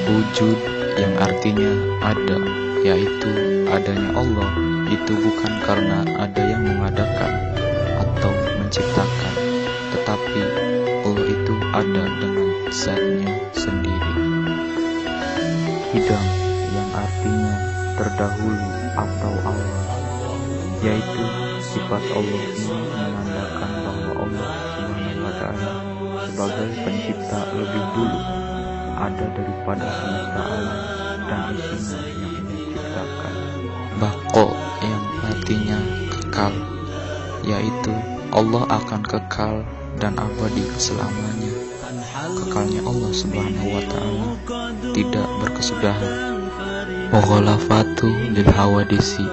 Wujud yang artinya ada, yaitu adanya Allah, itu bukan karena ada yang mengadakan atau menciptakan, tetapi Allah itu ada dengan zatnya sendiri. Qidam yang artinya terdahulu atau awal, yaitu sifat Allah ini menandakan bahwa Allah SWT sebagai pencipta lebih dulu ada daripada semesta alam dan isinya yang Ia ciptakan. Baqo yang artinya kekal, yaitu Allah akan kekal dan abadi selamanya. Kekalnya Allah Subhanahu wa Ta'ala tidak berkesudahan. Mughalafatu lil hawadisi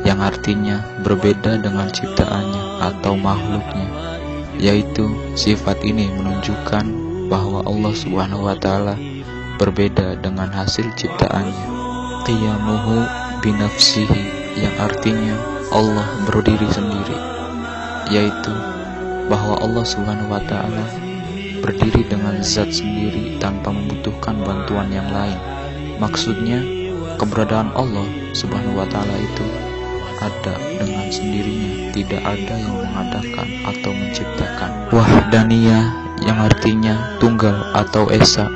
yang artinya berbeda dengan ciptaannya atau makhluknya, yaitu sifat ini menunjukkan bahwa Allah Subhanahu wa Ta'ala berbeda dengan hasil ciptaannya. Qiyamuhu binafsihi yang artinya Allah berdiri sendiri, yaitu bahwa Allah Subhanahu wa Ta'ala berdiri dengan zat sendiri tanpa membutuhkan bantuan yang lain. Maksudnya, keberadaan Allah Subhanahu wa Ta'ala itu ada dengan sendirinya, tidak ada yang mengadakan atau menciptakan. Wahdaniyah yang artinya tunggal atau esa,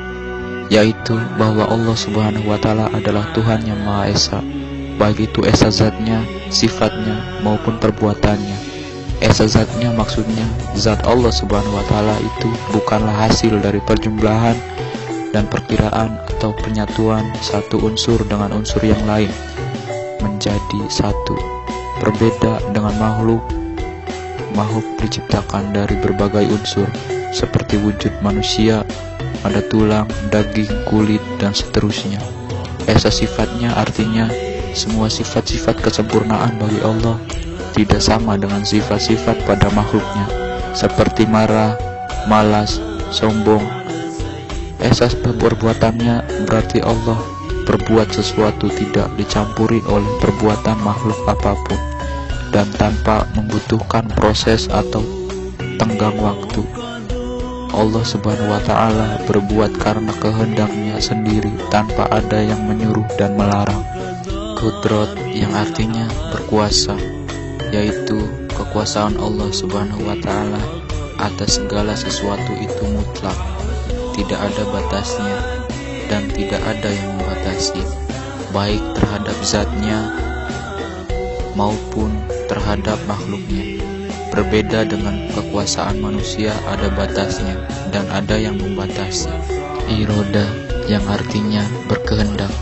yaitu bahwa Allah Subhanahu wa Ta'ala adalah Tuhan yang Maha Esa, baik itu esa zatnya, sifatnya maupun perbuatannya. Esa zatnya maksudnya zat Allah Subhanahu wa Ta'ala itu bukanlah hasil dari perjumlahan dan perkiraan atau penyatuan satu unsur dengan unsur yang lain menjadi satu. Berbeda dengan makhluk diciptakan dari berbagai unsur seperti wujud manusia, ada tulang, daging, kulit, dan seterusnya. Esa sifatnya artinya semua sifat-sifat kesempurnaan bagi Allah tidak sama dengan sifat-sifat pada makhluknya, seperti marah, malas, sombong. Esas perbuatannya berarti Allah berbuat sesuatu tidak dicampuri oleh perbuatan makhluk apapun dan tanpa membutuhkan proses atau tenggang waktu. Allah Subhanahu wa Ta'ala berbuat karena kehendaknya sendiri tanpa ada yang menyuruh dan melarang. Qudrat yang artinya berkuasa, yaitu kekuasaan Allah Subhanahu wa Ta'ala atas segala sesuatu itu mutlak, tidak ada batasnya dan tidak ada yang membatasi, baik terhadap zatnya maupun terhadap makhluknya. Berbeda dengan kekuasaan manusia, ada batasnya dan ada yang membatasi. Iroda yang artinya berkehendak,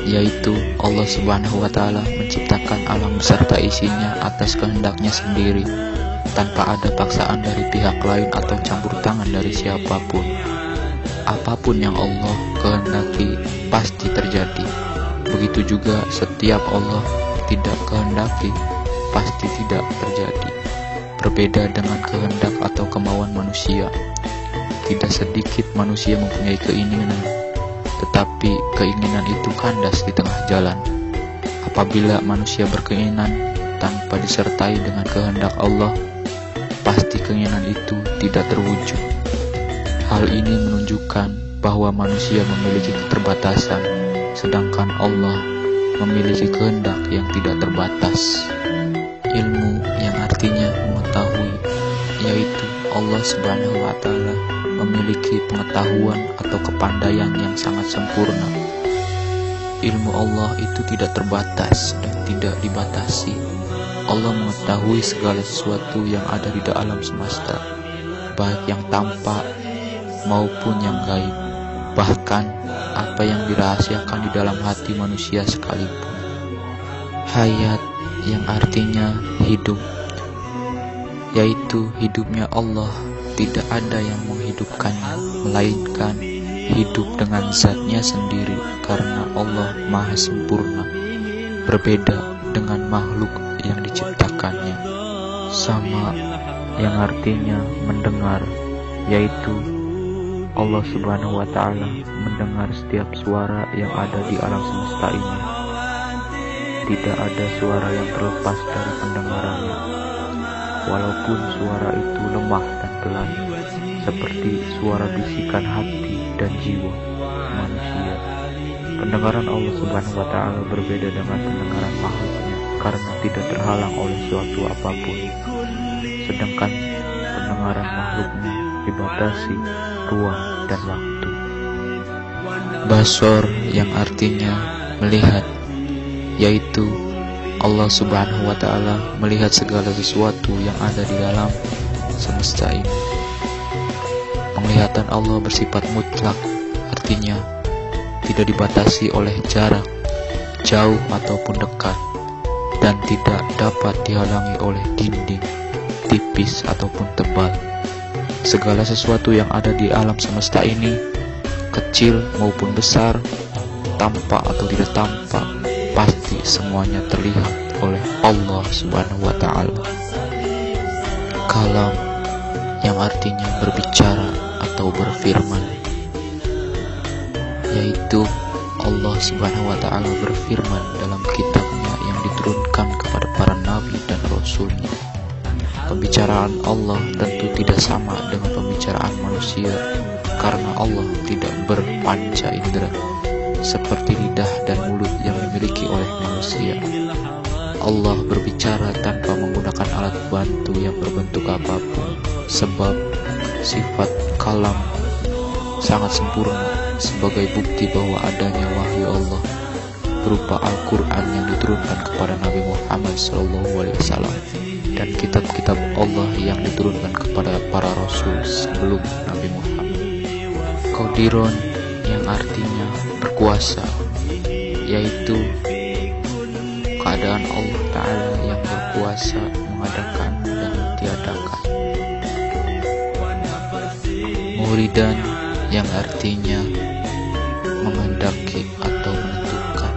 yaitu Allah Subhanahu wa Ta'ala menciptakan alam beserta isinya atas kehendaknya sendiri, tanpa ada paksaan dari pihak lain atau campur tangan dari siapapun. Apapun yang Allah kehendaki pasti terjadi. Begitu juga setiap Allah tidak kehendaki pasti tidak terjadi. Berbeda dengan kehendak atau kemauan manusia, tidak sedikit manusia mempunyai keinginan, tetapi keinginan itu kandas di tengah jalan. Apabila manusia berkeinginan tanpa disertai dengan kehendak Allah, pasti keinginan itu tidak terwujud. Hal ini menunjukkan bahwa manusia memiliki keterbatasan, sedangkan Allah memiliki kehendak yang tidak terbatas. Ilmu yang artinya mengetahui, yaitu Allah Subhanahu wa Ta'ala memiliki pengetahuan atau kepandaian yang sangat sempurna. Ilmu Allah itu tidak terbatas dan tidak dibatasi. Allah mengetahui segala sesuatu yang ada di alam semesta, baik yang tampak maupun yang gaib, bahkan apa yang dirahasiakan di dalam hati manusia sekalipun. Hayat yang artinya hidup, yaitu hidupnya Allah, tidak ada yang menghidupkannya, melainkan hidup dengan zatnya sendiri karena Allah Maha Sempurna, berbeda dengan makhluk yang diciptakannya. Sama yang artinya mendengar, yaitu Allah Subhanahu wa Ta'ala mendengar setiap suara yang ada di alam semesta ini. Tidak ada suara yang terlepas dari pendengarannya, walaupun suara itu lemah dan pelan, seperti suara bisikan hati dan jiwa manusia. Pendengaran Allah Subhanahu wa Ta'ala berbeda dengan pendengaran makhluknya karena tidak terhalang oleh suatu apapun. Sedangkan pendengaran makhluknya dibatasi ruang dan waktu. Basor yang artinya melihat, yaitu Allah Subhanahu wa Ta'ala melihat segala sesuatu yang ada di dalam semesta ini. Penglihatan Allah bersifat mutlak, artinya tidak dibatasi oleh jarak, jauh ataupun dekat, dan tidak dapat dihalangi oleh dinding, tipis ataupun tebal. Segala sesuatu yang ada di alam semesta ini, kecil maupun besar, tampak atau tidak tampak, pasti semuanya terlihat oleh Allah Subhanahu wa Ta'ala. Kalam yang artinya berbicara atau berfirman, yaitu Allah Subhanahu wa Ta'ala berfirman dalam kitabnya yang diturunkan kepada para nabi dan rasulnya. Pembicaraan Allah tentu tidak sama dengan pembicaraan manusia, karena Allah tidak berpanca indera seperti lidah dan mulut yang dimiliki oleh manusia. Allah berbicara tanpa menggunakan alat bantu yang berbentuk apapun, sebab sifat kalam sangat sempurna sebagai bukti bahwa adanya wahyu Allah berupa Al-Quran yang diturunkan kepada Nabi Muhammad SAW dan kitab-kitab Allah yang diturunkan kepada para rasul sebelum Nabi Muhammad. Qadiron yang artinya berkuasa, yaitu keadaan Allah Ta'ala yang berkuasa mengadakan dan mentiadakan. Muridan yang artinya menghendaki atau menentukan,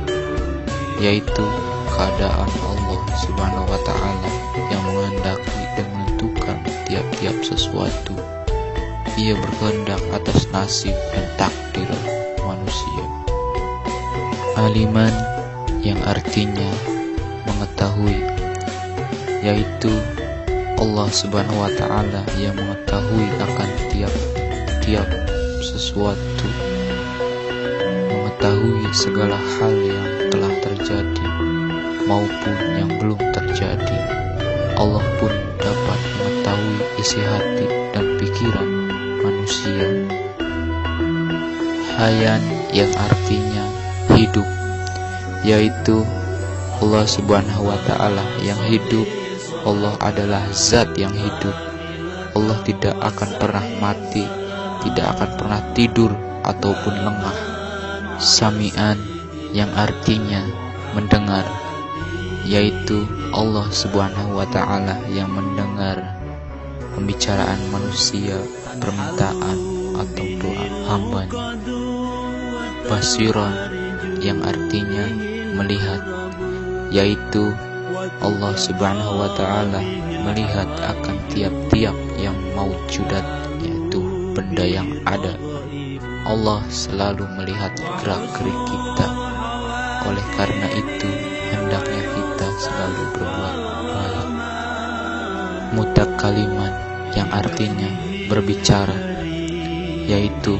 yaitu keadaan Allah Subhanahu wa Ta'ala yang menghendaki dan menentukan tiap-tiap sesuatu. Ia berkehendak atas nasib dan takdir manusia. Aliman yang artinya mengetahui, yaitu Allah Subhanahu wa Ta'ala yang mengetahui akan tiap-tiap sesuatu, mengetahui segala hal yang telah terjadi maupun yang belum terjadi. Allah pun dapat mengetahui isi hati dan pikiran manusia. Hayan yang artinya hidup, yaitu Allah Subhanahu wa Ta'ala yang hidup. Allah adalah zat yang hidup. Allah tidak akan pernah mati, tidak akan pernah tidur ataupun lengah. Sami'an yang artinya mendengar, yaitu Allah Subhanahu wa Ta'ala yang mendengar pembicaraan manusia, permintaan atau doa hambanya. Basiron yang artinya melihat, yaitu Allah Subhanahu wa Ta'ala melihat akan tiap-tiap yang maujudat, yaitu benda yang ada. Allah selalu melihat gerak-gerik kita. Oleh karena itu, hendaknya kita selalu berbuat baik. Mutakaliman yang artinya berbicara, yaitu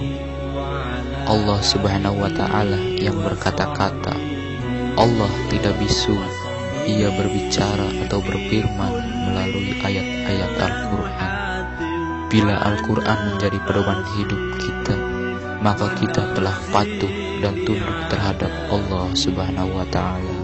Allah Subhanahu wa Ta'ala yang berkata-kata. Allah tidak bisu, Ia berbicara atau berfirman melalui ayat-ayat Al-Quran. Bila Al-Quran menjadi pedoman hidup kita, maka kita telah patuh dan tunduk terhadap Allah Subhanahu wa Ta'ala.